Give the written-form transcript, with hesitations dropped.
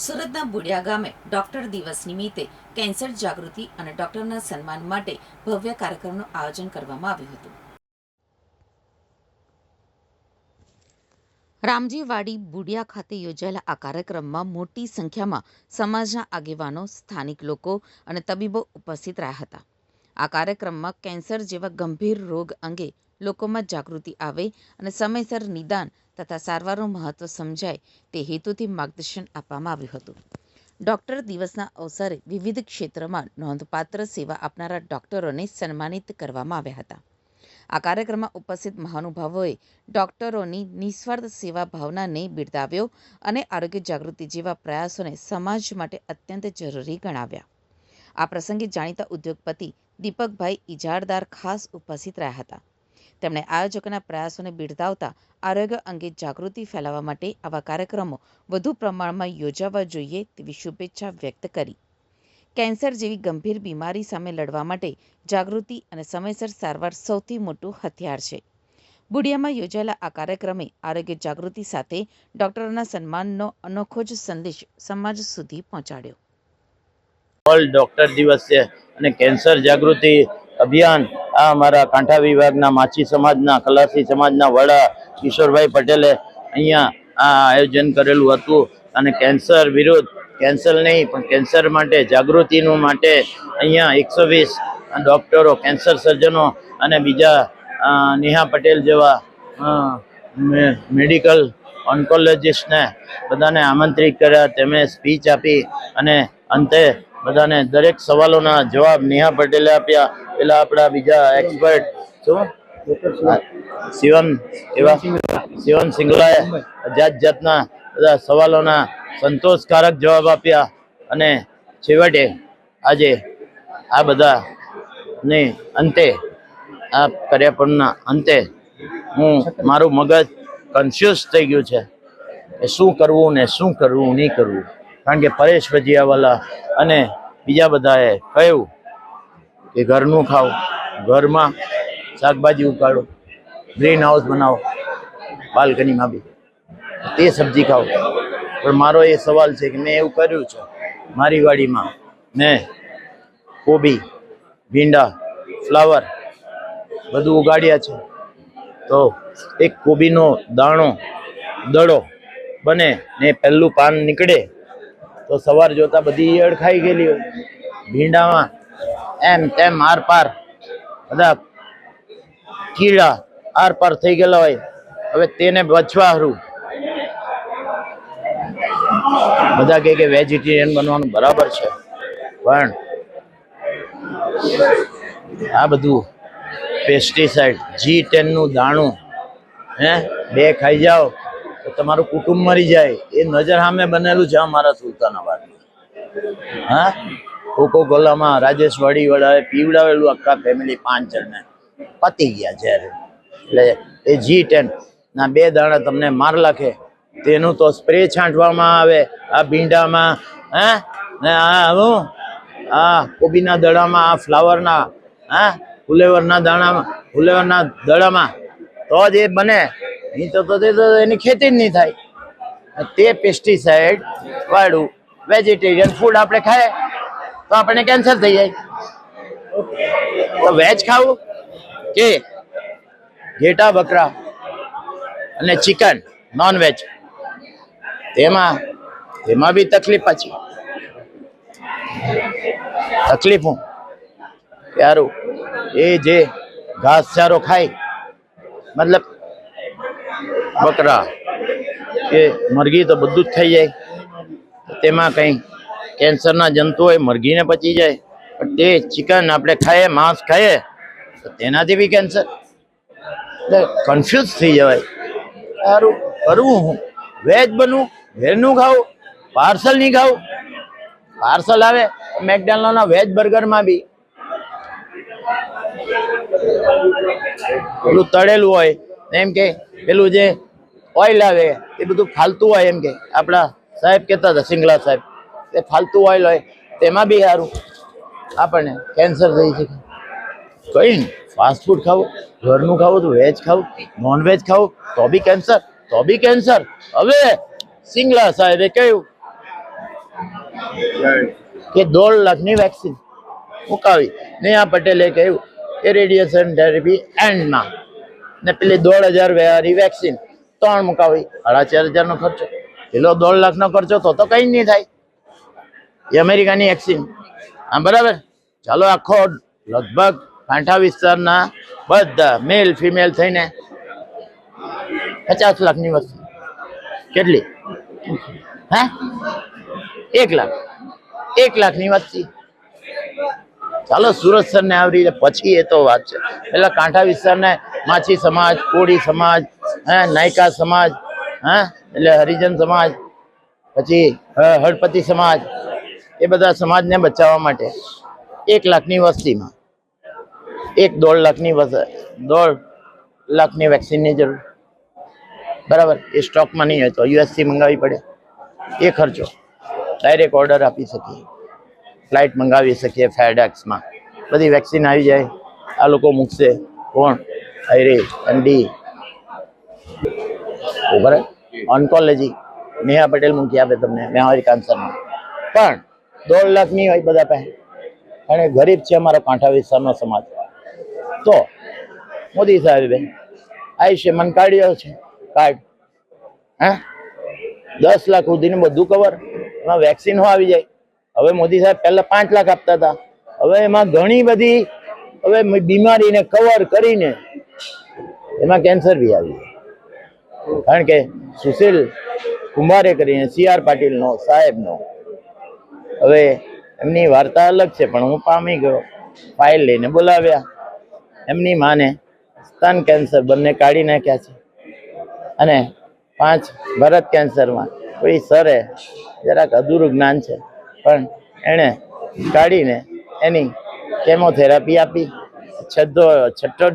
સુરતના બુડિયા ગામે ડોક્ટર દિવસ નિમિત્તે કેન્સર જાગૃતિ અને ડોક્ટરના સન્માન માટે ભવ્ય કાર્યક્રમનું આયોજન કરવામાં આવ્યું હતું. રામજીવાડી બુડિયા ખાતે યોજાયેલા આ કાર્યક્રમમાં મોટી સંખ્યામાં સમાજના આગેવાનો, સ્થાનિક લોકો અને તબીબો ઉપસ્થિત રહ્યા હતા. આ કાર્યક્રમમાં કેન્સર જેવા ગંભીર રોગ અંગે લોકોમાં જાગૃતિ આવે અને સમયસર નિદાન તથા સારવારનું મહત્વ સમજાય તે હેતુથી માર્ગદર્શન આપવામાં આવ્યું હતું. ડોક્ટર દિવસના અવસરે વિવિધ ક્ષેત્રમાં નોંધપાત્ર સેવા આપનારા ડોક્ટરોને સન્માનિત કરવામાં આવ્યા હતા. આ કાર્યક્રમમાં ઉપસ્થિત મહાનુભાવોએ ડોક્ટરોની નિસ્વાર્થ સેવા ભાવનાને બિરદાવ્યો અને આરોગ્ય જાગૃતિ જેવા પ્રયાસોને સમાજ માટે અત્યંત જરૂરી ગણાવ્યા. આ પ્રસંગે જાણીતા ઉદ્યોગપતિ દીપકભાઈ ઇજારદાર ખાસ ઉપસ્થિત રહ્યા હતા. તેમણે આયોજકોના પ્રયાસોને બિરદાવતા આરોગ્ય અંગે જાગૃતિ ફેલાવવા માટે આવા કાર્યક્રમો વધુ પ્રમાણમાં યોજાવા જોઈએ તેવી શુભેચ્છા વ્યક્ત કરી. કેન્સર જેવી ગંભીર બીમારી સામે લડવા માટે જાગૃતિ અને સમયસર સારવાર સૌથી મોટું હથિયાર છે. બુડિયામાં યોજાયેલા આ કાર્યક્રમે આરોગ્ય જાગૃતિ સાથે ડોક્ટરોના સન્માનનો અનોખો જ સંદેશ સમાજ સુધી પહોંચાડ્યો. વર્લ્ડ ડોક્ટર દિવસ છે અને કેન્સર જાગૃતિ અભિયાન આ અમારા કાંઠા વિભાગના માછી સમાજના ખલાસી સમાજના વડા કિશોરભાઈ પટેલે અહીંયા આ આયોજન કરેલું હતું અને કેન્સર વિરુદ્ધ કેન્સર નહીં પણ કેન્સર માટે જાગૃતિનું માટે અહીંયા 120 ડોક્ટરો, કેન્સર સર્જનો અને બીજા નેહા પટેલ જેવા મેડિકલ ઓન્કોલોજિસ્ટને બધાને આમંત્રિત કર્યા. તેમણે સ્પીચ આપી અને અંતે બધાને દરેક સવાલોના જવાબ નેહા પટેલે આપ્યા. પેલા આપણા બીજા એક્સપર્ટ શિવમ સિંગલાએ જાત જાતના બધા સવાલોના સંતોષકારક જવાબ આપ્યા અને છેવટે આજે આ બધાને અંતે આ કાર્યક્રમના અંતે મારું મગજ કન્ફ્યુઝ થઈ ગયું છે કે શું કરવું ને શું કરવું નહીં કરવું. કારણ કે પરેશ ભજીયાવાલા અને બીજા બધાએ કહ્યું કે ઘરનું ખાઓ, ઘરમાં શાકભાજી ઉગાડો, ગ્રીન હાઉસ બનાવો, બાલ્કનીમાં બી તે સબ્જી ખાઓ. પણ મારો એ સવાલ છે કે મેં એવું કર્યું છે, મારી વાડીમાં મેં કોબી, ભીંડા, ફ્લાવર બધું ઉગાડ્યા છે. તો એક કોબીનો દડો બને ને પહેલું પાન નીકળે તો સવાર જોતા બધી ઈયળ ખાઈ ગયેલી હોય. ભીંડામાં એમ તેમ આર પાર બધા કીડા આર પાર થઈ ગયેલા હોય. હવે તેને બચવા હારું બધા કે વેજીટેરિયન બનવાનું બરાબર છે, પણ આ બધું પેસ્ટિસાઇડ G10 નું દાણું 2 ખાઈ જાઓ તો તમારું કુટુંબ મરી જાય. એ નજર સામે બનેલું છે અમારા સુલતાનાબાદ. કોકો કોલામાં રાજેશ વાડી વડાએ પીવડાવેલું આખા ફેમિલી 5 જણને પતી ગયા છે. એટલે એ G10 ના 2 દાણા તમને માર લાખે. તેનું તો સ્પ્રે છાંટવામાં આવે આ ભીંડામાં, ને આ કોબીના દડામાં, આ ફ્લાવરના, ફુલેવરના દડામાં તો જ એ બને. નહીં તો એની ખેતી જ નહીં થાય. તે પેસ્ટિસાઇડ વાળું વેજીટેરિયન ફૂડ આપણે ખાય તો આપણને કેન્સર થઈ જાય. તો વેજ ખાવું કે ઘેટા બકરા અને ચિકન નોન વેજ, તેમાં બી તકલીફ પાછી. તકલીફું યારું એ જે ઘાસચારો ખાય, મતલબ બકરા કે મરઘી તો બધું જ થઈ જાય. તેમાં કંઈ કેન્સરના જંતુ હોય, મરઘીને પચી જાય. પણ તે ચિકન આપણે ખાઈએ, માંસ ખાઈએ તો તેનાથી બી કેન્સર. એટલે કન્ફ્યુઝ થઈ જવાય. સારું કરવું હું વેજ બનવું, ઘેરનું ખાવું, પાર્સલ નહીં ખાવું. પાર્સલ આવે મેકડોનાલ્ડના વેજ બર્ગરમાં બી પેલું તળેલું હોય, એમ કે પેલું જે ઓઇલ આવે એ બધું ફાલતું હોય. એમ કે આપણા સાહેબ કહેતા હતા, સિંગલા સાહેબ, તે ફાલતું ઓઇલ હોય તેમાં બી સારું આપણને કેન્સર થઈ શકે. કઈ નહીં, ફાસ્ટ ફૂડ ખાવું, ઘરનું ખાવું, તો વેજ ખાવું, નોન વેજ ખાવું તો બી કેન્સર. હવે સિંગલા સાહેબે કહ્યું કે 1.5 લાખની વેક્સિન મુકાવી. નેહા પટેલે કહ્યું કે રેડિયેશન થેરેપી એન્ડમાં ને પેલી 1.5 વાળી વેક્સિન 3 મુકાવી. 4.5 નો ખર્ચો, પેલો 1.5 લાખનો ખર્ચો તો કઈ નહીં થાય. એ અમેરિકાની વેક્સિન. હા બરાબર. ચાલો આખો લગભગ કાંઠા વિસ્તારના બધા મેલ ફિમેલ થઈને 50 લાખની વસ્તુ. કેટલી? હે 1 લાખ. 1 લાખની વસ્તી. ચાલો સુરત સર ને આવરી પછી એ તો વાત છે. પેલા કાંઠા વિસ્તારને માછી સમાજ, કોળી સમાજ, નાયકા સમાજ, એટલે હરિજન સમાજ, પછી હળપતિ સમાજ, એ બધા સમાજને બચાવવા માટે 1 લાખની વસ્તીમાં 1.5 લાખની 1.5 લાખની વેક્સિનની જરૂર. બરાબર. એ સ્ટોકમાં નહીં હોય તો યુએસથી મંગાવવી પડે. એ ખર્ચો ડાયરેક્ટ ઓર્ડર આપી શકીએ, ફ્લાઇટ મંગાવી શકીએ, ફેડેક્સમાં બધી વેક્સિન આવી જાય. આ લોકો મૂકશે કોણ? આઈરે એમડી બરાબર. ઓન્કોલોજી નેહા પટેલ મૂકી આપે તમને મેમરી કેન્સરમાં. પણ 1.5 લાખ નહીં હોય બધા પાસે, અને ગરીબ છે અમારો કાંઠા વિસ્તારનો સમાજ. તો મોદી સાહેબે આયુષ્યમાન કાઢ્યો છે કાર્ડ. 10 લાખ સુધીનું બધું કવર. એમાં વેક્સિન આવી જાય. હવે મોદી સાહેબ પહેલા 5 લાખ આપતા હતા, હવે એમાં ઘણી બધી હવે બીમારીને કવર કરીને એમાં કેન્સર બી આવી જાય. કારણ કે સુશીલ કુંભારે કરીને CR પાટીલનો સાહેબનો, હવે એમની વાર્તા અલગ છે, પણ હું પામી ગયો. ફાઇલ લઈને બોલાવ્યા. એમની માને સ્તન કેન્સર બંને કાઢી નાખ્યા છે, અને 5 ભરત કેન્સરમાં કોઈ સરે જરાક અધૂરું જ્ઞાન છે, પણ એણે કાઢીને એની કેમોથેરાપી આપી. છઠ્ઠો